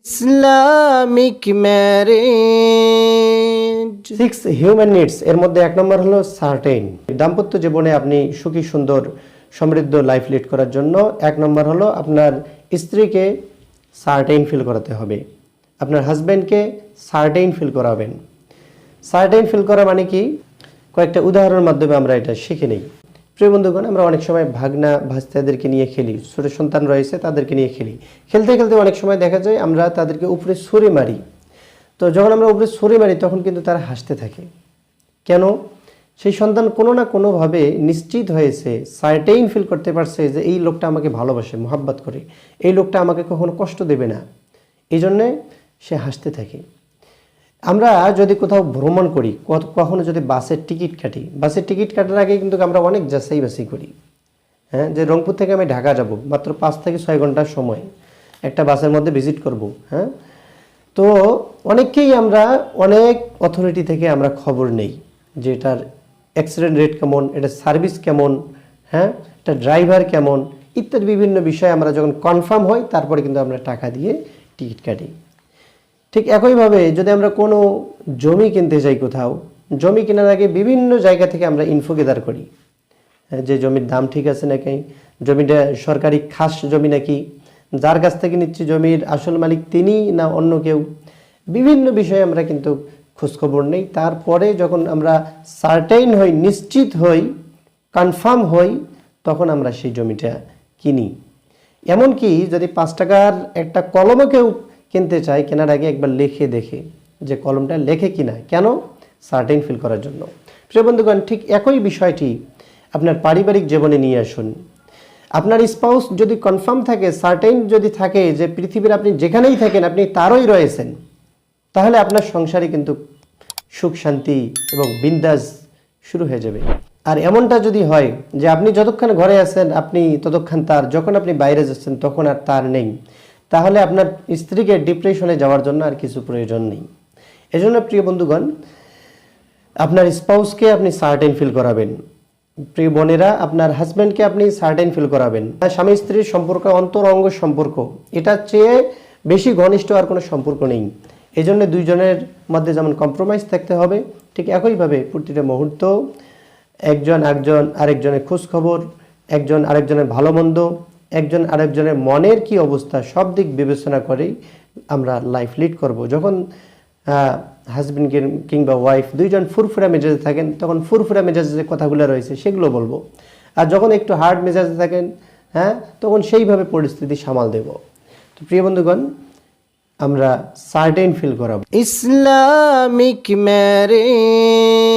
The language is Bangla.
ইসলামিক ম্যারেজ 6 হিউম্যান নিডস এর মধ্যে 1 নম্বর হলো সার্টেইন। দাম্পত্য জীবনে আপনি সুখী সুন্দর সমৃদ্ধ লাইফ লিড করার জন্য 1 নম্বর হলো আপনার স্ত্রীকে সার্টেইন ফিল করাতে হবে, আপনার হাজব্যান্ডকে সার্টেইন ফিল করাবেন। সার্টেইন ফিল করা মানে কি, কয়েকটা উদাহরণের মাধ্যমে আমরা এটা শিখে নিই। প্রিয় বন্ধুগণ, আমরা অনেক সময় ভাগনা ভাস্তাদেরকে নিয়ে খেলি, ছোট সন্তান রয়েছে তাদেরকে নিয়ে খেলি। খেলতে খেলতে অনেক সময় দেখা যায় আমরা তাদেরকে উপরে ছুঁড়ে মারি। তো যখন আমরা উপরে ছুঁড়ে মারি তখন কিন্তু তারা হাসতে থাকে। কেন? সেই সন্তান কোনো না কোনোভাবে নিশ্চিত হয়েছে, সার্টেইন ফিল করতে পারছে যে এই লোকটা আমাকে ভালোবাসে, মোহাব্বত করে, এই লোকটা আমাকে কখনো কষ্ট দেবে না, এই জন্যে সে হাসতে থাকে। আমরা যদি কোথাও ভ্রমণ করি, কখনো যদি বাসের টিকিট কাটি, বাসের টিকিট কাটার আগে কিন্তু আমরা অনেক যাচাই বাছাই করি। হ্যাঁ, যে রংপুর থেকে আমি ঢাকা যাব, মাত্র 5 থেকে 6 ঘন্টার সময় একটা বাসের মধ্যে ভিজিট করব। হ্যাঁ, তো অনেককেই আমরা অনেক অথরিটি থেকে আমরা খবর নেই যে এটার অ্যাক্সিডেন্ট রেট কেমন, এটা সার্ভিস কেমন, হ্যাঁ, এটা ড্রাইভার কেমন ইত্যাদি বিভিন্ন বিষয়ে আমরা যখন কনফার্ম হই তারপরে কিন্তু আমরা টাকা দিয়ে টিকিট কাটি। ঠিক একইভাবে যদি আমরা কোনো জমি কিনতে যাই, কোথাও জমি কেনার আগে বিভিন্ন জায়গা থেকে আমরা ইনফো গেদার করি যে জমির দাম ঠিক আছে নাকি, জমিটা সরকারি খাস জমি নাকি, যার কাছ থেকে নিচ্ছি জমির আসল মালিক তিনি না অন্য কেউ, বিভিন্ন বিষয়ে আমরা কিন্তু খোঁজখবর নেই। তারপরে যখন আমরা সার্টেইন হই, নিশ্চিত হই, কনফার্ম হই, তখন আমরা সেই জমিটা কিনি। এমনকি যদি 5 টাকার একটা কলমও কেউ কিনতে চাই, কেনার আগে একবার লিখে দেখে যে কলমটা লেখে কিনা। কেন? সার্টেইন ফিল করার জন্য। প্রিয় বন্ধুগণ, ঠিক একই বিষয়টি আপনার পারিবারিক জীবনে নিয়ে আসুন। আপনার স্পাউস যদি কনফার্ম থাকে, সার্টেইন যদি থাকে যে পৃথিবীর আপনি যেখানেই থাকেন আপনি তারই রয়েছেন, তাহলে আপনার সংসারে কিন্তু সুখ শান্তি এবং বিন্দাস শুরু হয়ে যাবে। আর এমনটা যদি হয় যে আপনি যতক্ষণ ঘরে আছেন আপনি ততক্ষণ তার, যখন আপনি বাইরে যাচ্ছেন তখন আর তার নেই, তাহলে আপনার স্ত্রীকে ডিপ্রেশনে যাওয়ার জন্য আর কিছু প্রয়োজন নেই। এজন্য প্রিয় বন্ধুগণ, আপনার স্পাউসকে আপনি সার্টেইন ফিল করাবেন। প্রিয় বোনেরা, আপনার হাজব্যান্ডকে আপনি সার্টেইন ফিল করাবেন। স্বামী স্ত্রীর সম্পর্ক অন্তরঙ্গ সম্পর্ক, এটার চেয়ে বেশি ঘনিষ্ঠ আর কোনো সম্পর্ক নেই। এই জন্য দুইজনের মধ্যে যেমন কম্প্রোমাইজ থাকতে হবে, ঠিক একইভাবে প্রতিটা মুহূর্ত একজন আরেকজনের খোঁজখবর, একজন আরেকজনের ভালো মন্দ, একজন আরেকজনের মনের কি অবস্থা, সব দিক বিবেচনা করেই আমরা লাইফ লিড করব। যখন হাজব্যান্ড কিংবা ওয়াইফ দুইজন ফুরফুরা মেজাজে থাকেন তখন ফুরফুরা মেজাজে যে কথাগুলো রয়েছে সেগুলো বলবো, আর যখন একটু হার্ড মেজাজে থাকেন, হ্যাঁ, তখন সেইভাবে পরিস্থিতি সামাল দেব। তো প্রিয় বন্ধুগণ, আমরা সার্টেইন ফিল করাবো। Islamic marriage.